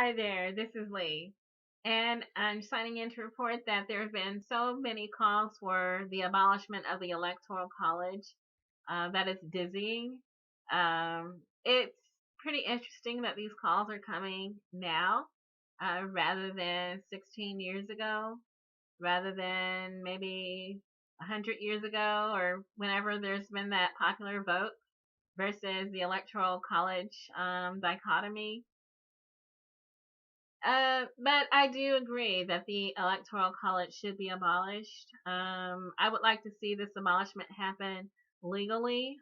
Hi there, this is Lee, and I'm signing in to report that there have been so many calls for the abolishment of the Electoral College that it's dizzying. It's pretty interesting that these calls are coming now rather than 16 years ago, rather than maybe 100 years ago, or whenever there's been that popular vote versus the Electoral College dichotomy. But I do agree that the Electoral College should be abolished. I would like to see this abolishment happen legally,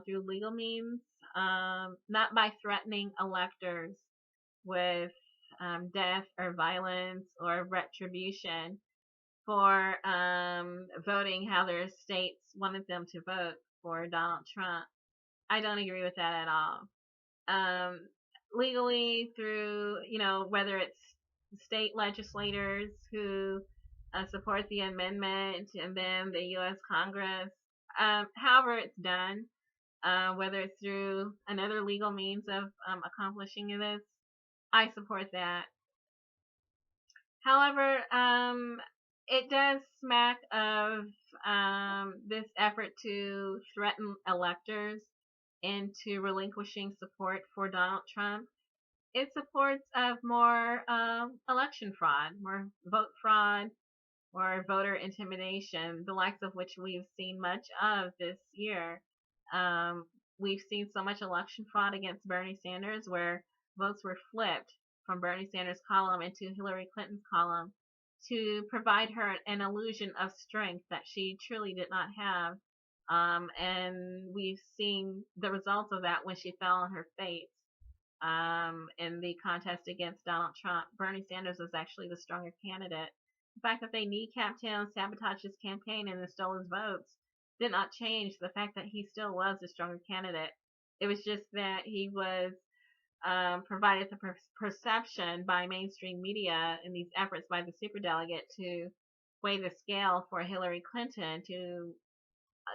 through legal means, not by threatening electors with death or violence or retribution for voting how their states wanted them to vote for Donald Trump. I don't agree with that at all. um, Legally through, whether it's state legislators who support the amendment and then the U.S. Congress, however it's done, whether it's through another legal means of accomplishing this, I support that. However, it does smack of this effort to threaten electors into relinquishing support for Donald Trump. It supports of more election fraud, more vote fraud, or voter intimidation, the likes of which we've seen much of this year. Um, we've seen so much election fraud against Bernie Sanders where votes were flipped from Bernie Sanders' column into Hillary Clinton's column to provide her an illusion of strength that she truly did not have. And we've seen the results of that when she fell on her face in the contest against Donald Trump. Bernie Sanders was actually the stronger candidate. The fact that they kneecapped him, sabotaged his campaign, and then stole his votes did not change the fact that he still was the stronger candidate. It was just that he was provided the perception by mainstream media in these efforts by the superdelegate to weigh the scale for Hillary Clinton to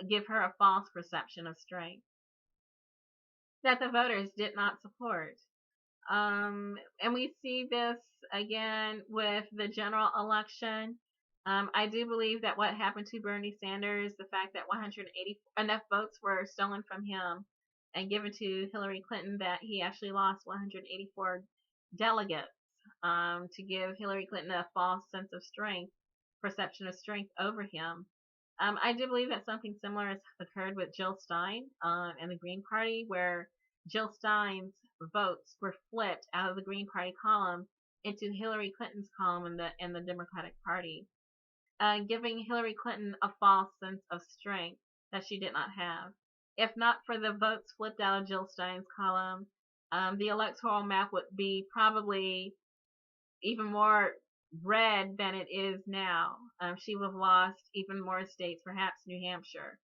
give her a false perception of strength that the voters did not support. And we see this again with the general election. I do believe that what happened to Bernie Sanders, the fact that 180 enough votes were stolen from him and given to Hillary Clinton, that he actually lost 184 delegates, to give Hillary Clinton a false sense of strength, perception of strength over him. I do believe that something similar has occurred with Jill Stein and the Green Party, where Jill Stein's votes were flipped out of the Green Party column into Hillary Clinton's column in the Democratic Party, giving Hillary Clinton a false sense of strength that she did not have. If not for the votes flipped out of Jill Stein's column, the electoral map would be probably even more red than it is now. She would have lost even more states, perhaps New Hampshire,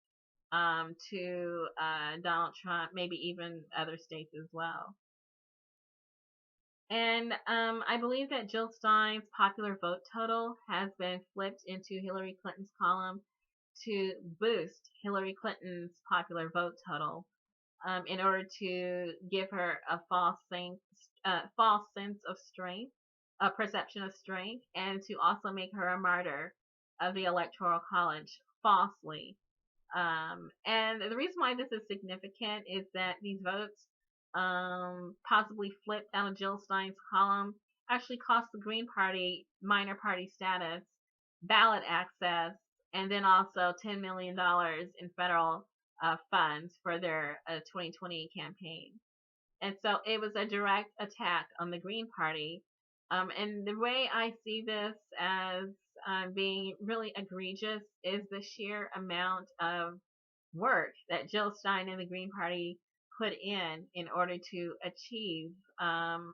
to Donald Trump, maybe even other states as well. And I believe that Jill Stein's popular vote total has been flipped into Hillary Clinton's column to boost Hillary Clinton's popular vote total, in order to give her a false sense of strength, a perception of strength, and to also make her a martyr of the Electoral College falsely. And the reason why this is significant is that these votes, possibly flipped out of Jill Stein's column, actually cost the Green Party minor party status, ballot access, and then also $10 million in federal funds for their 2020 campaign. And so it was a direct attack on the Green Party. And the way I see this as being really egregious is the sheer amount of work that Jill Stein and the Green Party put in order to achieve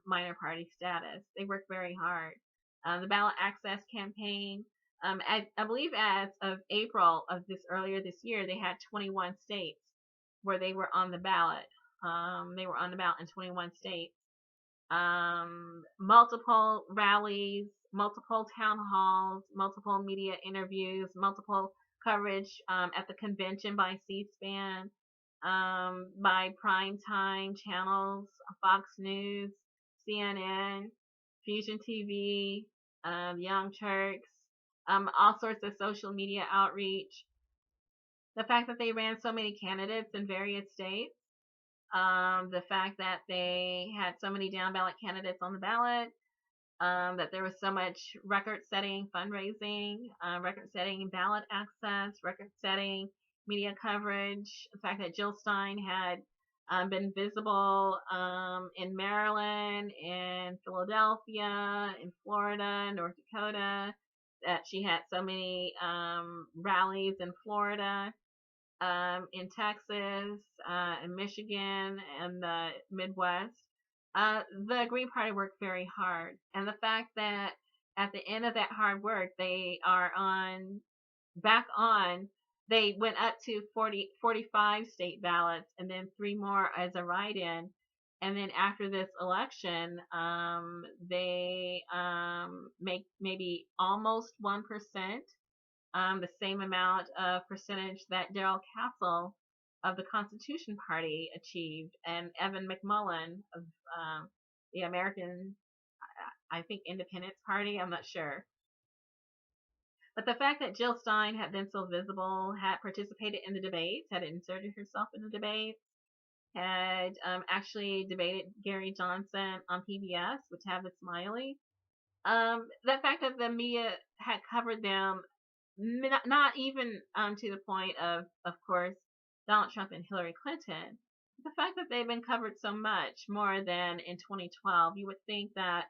minor party status. They worked very hard. The ballot access campaign, I believe as of April of earlier this year, they had 21 states where they were on the ballot. They were on the ballot in 21 states. Multiple rallies, multiple town halls, multiple media interviews, multiple coverage at the convention by C-SPAN, by primetime channels, Fox News, CNN. Fusion TV, Young Turks, all sorts of social media outreach. The fact that they ran so many candidates in various states, the fact that they had so many down ballot candidates on the ballot, that there was so much record-setting fundraising, record-setting ballot access, record-setting media coverage. The fact that Jill Stein had been visible in Maryland, in Philadelphia, in Florida, North Dakota, that she had so many rallies in Florida, in Texas, in Michigan, and the Midwest. The Green Party worked very hard. And the fact that at the end of that hard work, they are back on, they went up to 45 state ballots and then 3 more as a write-in. And then after this election, they make maybe almost 1%, the same amount of percentage that Darrell Castle of the Constitution Party achieved, and Evan McMullin of the American, I think, Independence Party. I'm not sure. But the fact that Jill Stein had been so visible, had participated in the debates, had inserted herself in the debates, had actually debated Gary Johnson on PBS with Tavis Smiley. The fact that the media had covered them, not even to the point of course, Donald Trump and Hillary Clinton. The fact that they've been covered so much more than in 2012, you would think that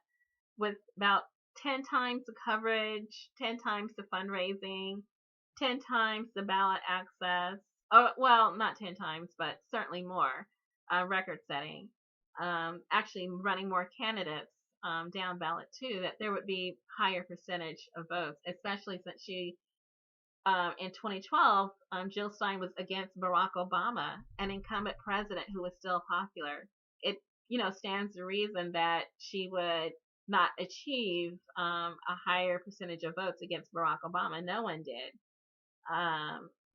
with about 10 times the coverage, 10 times the fundraising, 10 times the ballot access, well, not 10 times, but certainly more, record setting, actually running more candidates down ballot too, that there would be higher percentage of votes, especially since she in 2012, Jill Stein was against Barack Obama, an incumbent president who was still popular. It, stands to reason that she would not achieve a higher percentage of votes against Barack Obama. No one did.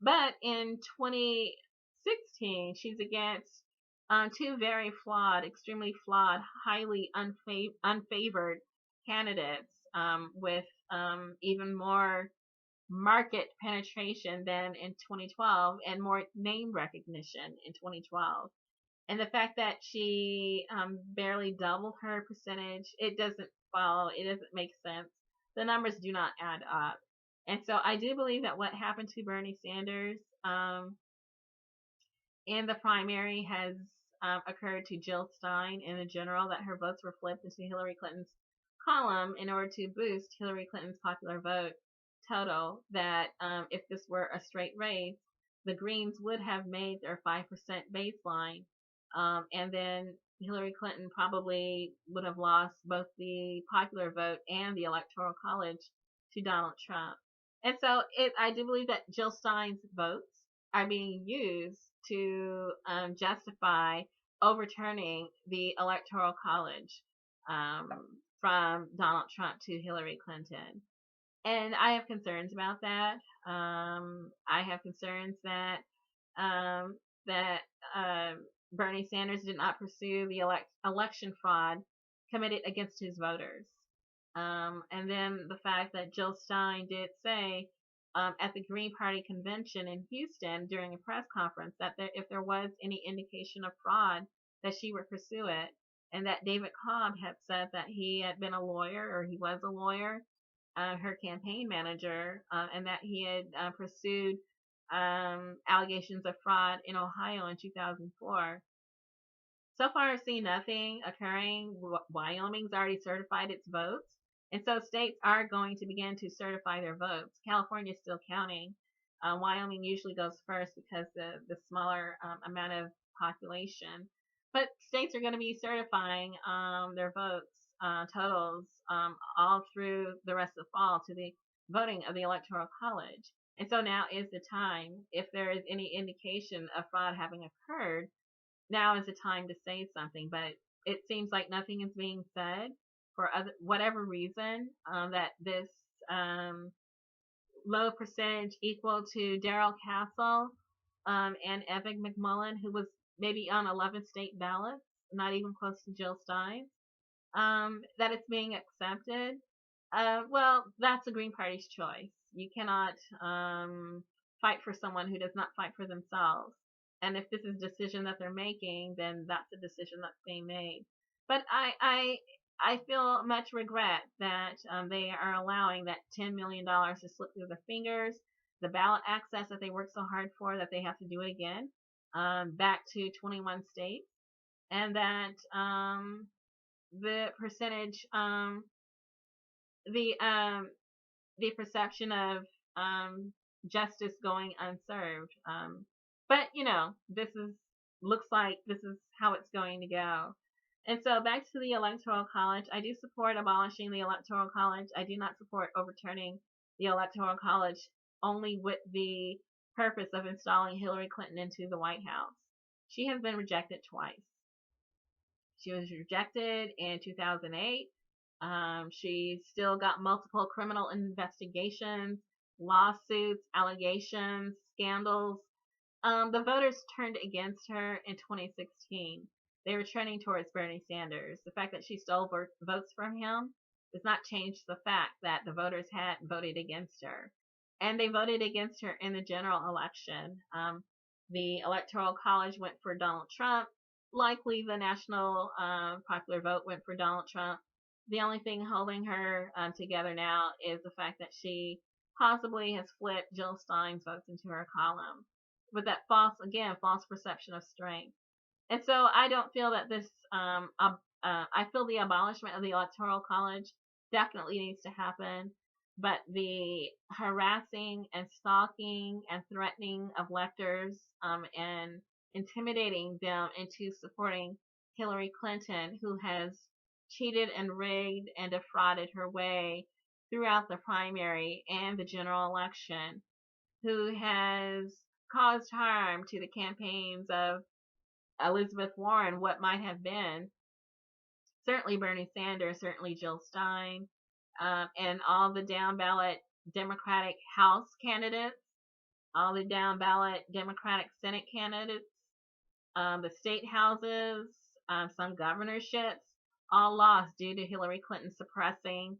But in 2016, she's against 2 very flawed, extremely flawed, highly unfavored candidates with even more market penetration than in 2012 and more name recognition in 2012. And the fact that she barely doubled her percentage, it doesn't follow, it doesn't make sense. The numbers do not add up. And so I do believe that what happened to Bernie Sanders in the primary has occurred to Jill Stein in the general, that her votes were flipped into Hillary Clinton's column in order to boost Hillary Clinton's popular vote total, that if this were a straight race, the Greens would have made their 5% baseline, and then Hillary Clinton probably would have lost both the popular vote and the Electoral College to Donald Trump. And so I do believe that Jill Stein's votes are being used to justify overturning the Electoral College from Donald Trump to Hillary Clinton. And I have concerns about that. I have concerns that Bernie Sanders did not pursue the election fraud committed against his voters. And then the fact that Jill Stein did say at the Green Party convention in Houston during a press conference that if there was any indication of fraud, that she would pursue it. And that David Cobb had said that he had been a lawyer, or he was a lawyer, her campaign manager, and that he had pursued allegations of fraud in Ohio in 2004. So far, I've seen nothing occurring. Wyoming's already certified its votes, and so states are going to begin to certify their votes. California is still counting. Wyoming usually goes first because the smaller amount of population. But states are going to be certifying their votes totals all through the rest of the fall to the voting of the Electoral College. And so now is the time, if there is any indication of fraud having occurred, now is the time to say something. But it seems like nothing is being said for whatever reason, that this low percentage equal to Darrell Castle and Evan McMullin, who was maybe on 11 state ballots, not even close to Jill Stein. that it's being accepted, well, that's the Green Party's choice. You cannot fight for someone who does not fight for themselves. And if this is a decision that they're making, then that's a decision that's being made. But I feel much regret that they are allowing that $10 million to slip through their fingers, the ballot access that they worked so hard for, that they have to do it again, back to 21 states, and that the percentage, the the perception of justice going unserved. But this looks like this is how it's going to go. And so back to the Electoral College. I do support abolishing the Electoral College. I do not support overturning the Electoral College only with the purpose of installing Hillary Clinton into the White House. She has been rejected twice. She was rejected in 2008. She's still got multiple criminal investigations, lawsuits, allegations, scandals. The voters turned against her in 2016. They were trending towards Bernie Sanders. The fact that she stole votes from him does not change the fact that the voters had voted against her. And they voted against her in the general election. The Electoral College went for Donald Trump. Likely the national popular vote went for Donald Trump. The only thing holding her together now is the fact that she possibly has flipped Jill Stein's votes into her column with that false perception of strength. And so I don't feel that this, I feel the abolishment of the Electoral College definitely needs to happen, but the harassing and stalking and threatening of electors and intimidating them into supporting Hillary Clinton, who has cheated and rigged and defrauded her way throughout the primary and the general election, who has caused harm to the campaigns of Elizabeth Warren, what might have been, certainly Bernie Sanders, certainly Jill Stein, and all the down ballot Democratic House candidates, all the down ballot Democratic Senate candidates, the state houses, some governorships, all lost due to Hillary Clinton suppressing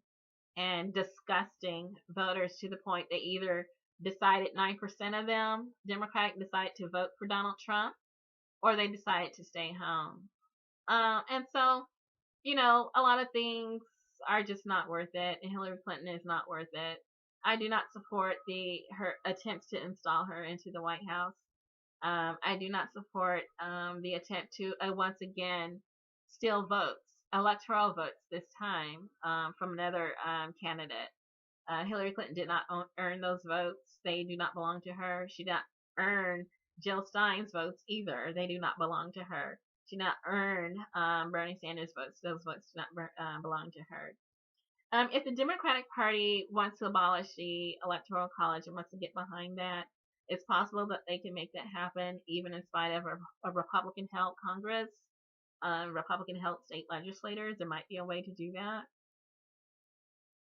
and disgusting voters to the point they either decided 9% of them, Democratic, decided to vote for Donald Trump, or they decided to stay home. And so, a lot of things are just not worth it, and Hillary Clinton is not worth it. I do not support her attempts to install her into the White House. I do not support the attempt to once again steal votes, electoral votes this time, from another candidate. Hillary Clinton did not earn those votes. They do not belong to her. She did not earn Jill Stein's votes either. They do not belong to her. She did not earn Bernie Sanders' votes. Those votes do not belong to her. If the Democratic Party wants to abolish the Electoral College and wants to get behind that, it's possible that they can make that happen even in spite of a Republican-held Congress, Republican-held state legislators. There might be a way to do that.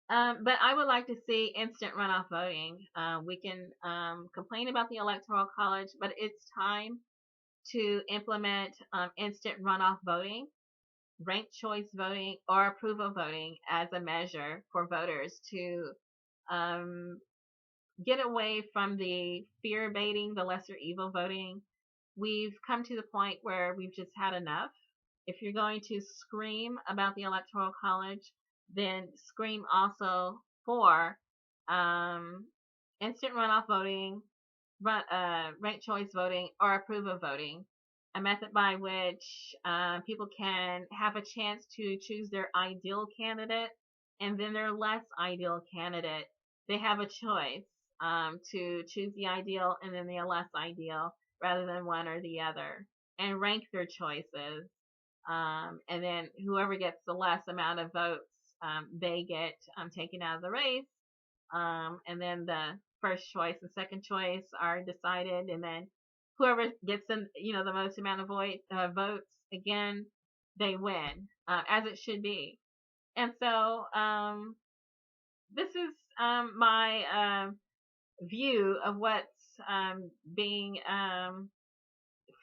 But I would like to see instant runoff voting. We can complain about the Electoral College, but it's time to implement instant runoff voting, ranked choice voting, or approval voting as a measure for voters to get away from the fear baiting, the lesser evil voting. We've come to the point where we've just had enough. If you're going to scream about the Electoral College, then scream also for instant runoff voting, ranked choice voting, or approval voting, a method by which people can have a chance to choose their ideal candidate, and then their less ideal candidate. They have a choice to choose the ideal and then the less ideal rather than one or the other, and rank their choices. And then whoever gets the less amount of votes, they get taken out of the race. And then the first choice and second choice are decided, and then whoever gets the most amount of votes, again, they win, as it should be. And so this is my view of what's being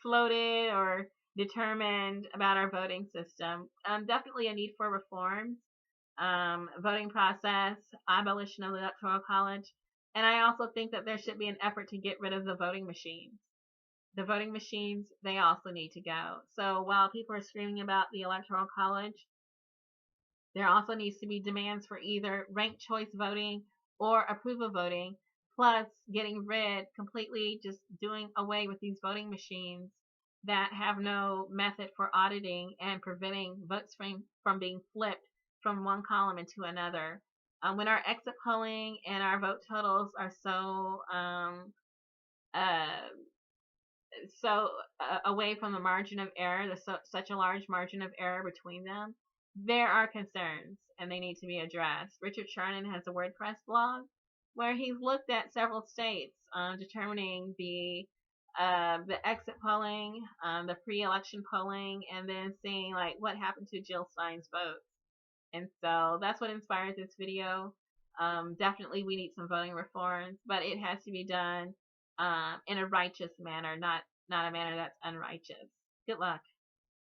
floated or determined about our voting system. Definitely a need for reforms. Voting process, abolition of the Electoral College, and I also think that there should be an effort to get rid of the voting machines. The voting machines, they also need to go. So while people are screaming about the Electoral College, there also needs to be demands for either ranked choice voting or approval voting, plus getting rid, completely just doing away with these voting machines that have no method for auditing and preventing votes from being flipped from one column into another. When our exit polling and our vote totals are uh, away from the margin of error, there's such a large margin of error between them, there are concerns and they need to be addressed. Richard Charnin has a WordPress blog where he's looked at several states determining the exit polling, the pre-election polling, and then seeing like what happened to Jill Stein's vote. And so that's what inspired this video. Definitely we need some voting reforms, but it has to be done in a righteous manner, not a manner that's unrighteous. Good luck.